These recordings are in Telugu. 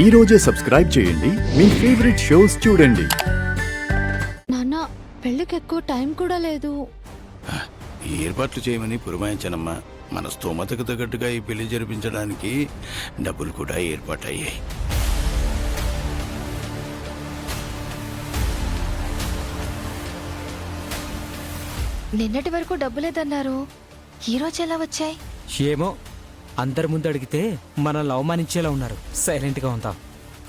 ఈ రోజే సబ్స్క్రైబ్ చేయండి మీ ఫేవరెట్ షోస్ చూడండి. నాన్న పెళ్ళికి ఎక్కువ టైం కూడా లేదు. ఏర్పాట్లు చేయమని పురమాయించనమ్మా. మన స్తోమతకు తగ్గట్టుగా ఈ పెళ్లి జరిపించడానికి డబ్బులు కూడా ఏర్పాటయ్యాయి. నిన్నటి వరకు డబ్బులేదన్నారు, ఈ రోజు ఎలా వచ్చాయి? ఏమో, అందరి ముందు అడిగితే మనల్ని అవమానించేలా ఉన్నారు. సైలెంట్గా ఉంటాం.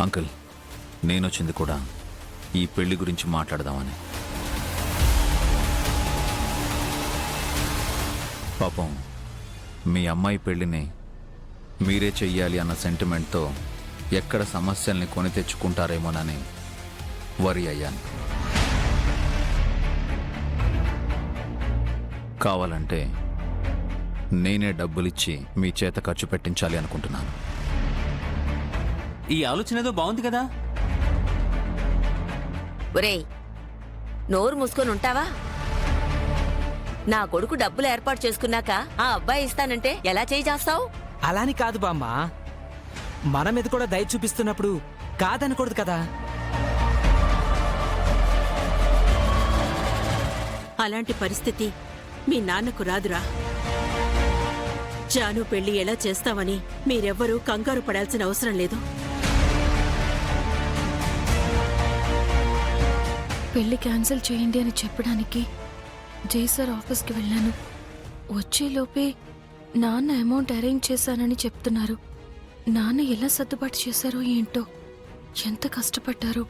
అంకుల్, నేనొచ్చింది కూడా ఈ పెళ్లి గురించి మాట్లాడదామని. పాపం మీ అమ్మాయి పెళ్లిని మీరే చెయ్యాలి అన్న సెంటిమెంట్తో ఎక్కడ సమస్యల్ని కొని తెచ్చుకుంటారేమోనని వరి అయ్యాను. కావాలంటే నేనే డబ్బులిచ్చి మీ చేత ఖర్చు పెట్టించాలి అనుకుంటున్నాను. ఈ ఆలోచన ఏదో బాగుంది కదా. ఒరేయ్, నోరు మూసుకొని ఉంటావా? నా కొడుకు డబ్బులు ఏర్పాటు చేసుకున్నాక ఆ అబ్బాయి ఇస్తానంటే ఎలా చేస్తావు? అలాని కాదు బామ్మ, మన మీద కూడా దయ చూపిస్తున్నప్పుడు కాదనకూడదు కదా. అలాంటి పరిస్థితి మీ నాన్నకు రాదురా. జాను పెళ్లి ఎలా చేస్తామని మీరెవ్వరూ కంగారు పడాల్సిన అవసరం లేదు. పెళ్లి క్యాన్సిల్ చేయండి అని చెప్పడానికి జై సార్ ఆఫీస్కి వెళ్ళాను. వచ్చేలోపే నాన్న అమౌంట్ అరేంజ్ చేశానని చెప్తున్నారు. నాన్న ఎలా సర్దుబాటు చేశారో ఏంటో, ఎంత కష్టపడ్డారో.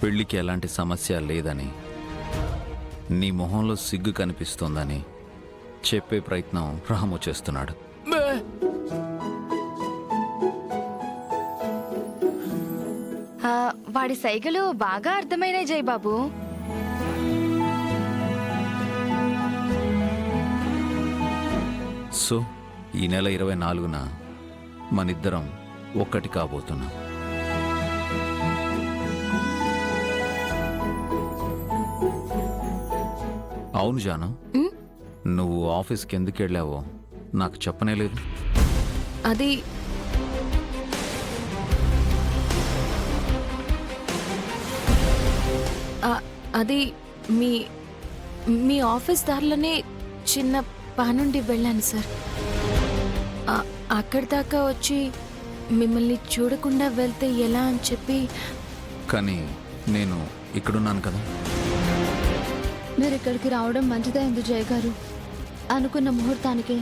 పెళ్లికి ఎలాంటి సమస్య లేదని, నీ మొహంలో సిగ్గు కనిపిస్తోందని చెప్పే ప్రయత్నం రాము చేస్తున్నాడు. వాడి సైగలు బాగా అర్థమైనాయి జై బాబు. సో ఈ నెల 24న మనిద్దరం ఒక్కటి కాబోతున్నాం. అవును జాను, నువ్వు ఆఫీస్కి ఎందుకు వెళ్ళావో నాకు చెప్పనే లేదు. అది అది మీ మీ ఆఫీస్ దారిలోనే చిన్న పనుండి వెళ్ళాను సార్. అక్కడి దాకా వచ్చి మిమ్మల్ని చూడకుండా వెళ్తే ఎలా అని చెప్పి. కానీ నేను ఇక్కడున్నాను కదా. మీరు ఇక్కడికి రావడం మంచిదైంది జయ గారు. అనుకున్న ముహూర్తానికే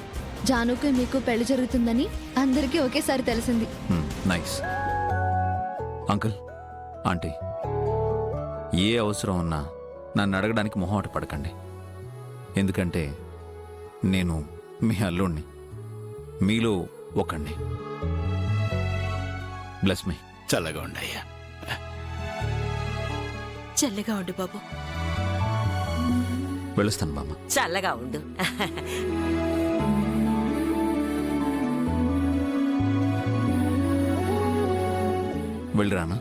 జానుకి మీకు పెళ్లి జరుగుతుందని అందరికీ ఒకేసారి తెలిసింది. నైస్. అంకుల్, ఆంటీ, ఏ అవసరం ఉన్నా నన్ను అడగడానికి మొహమాట పడకండి. ఎందుకంటే నేను మీ అల్లుణ్ణి, మీలో ఒకండి. Bless me. చల్లగా ఉండయ్యా. చల్లగా ఉండు బాబు. వెళ్ళొస్తాను బామ్మ. చల్లగా ఉండు. వెళ్ళిరానా?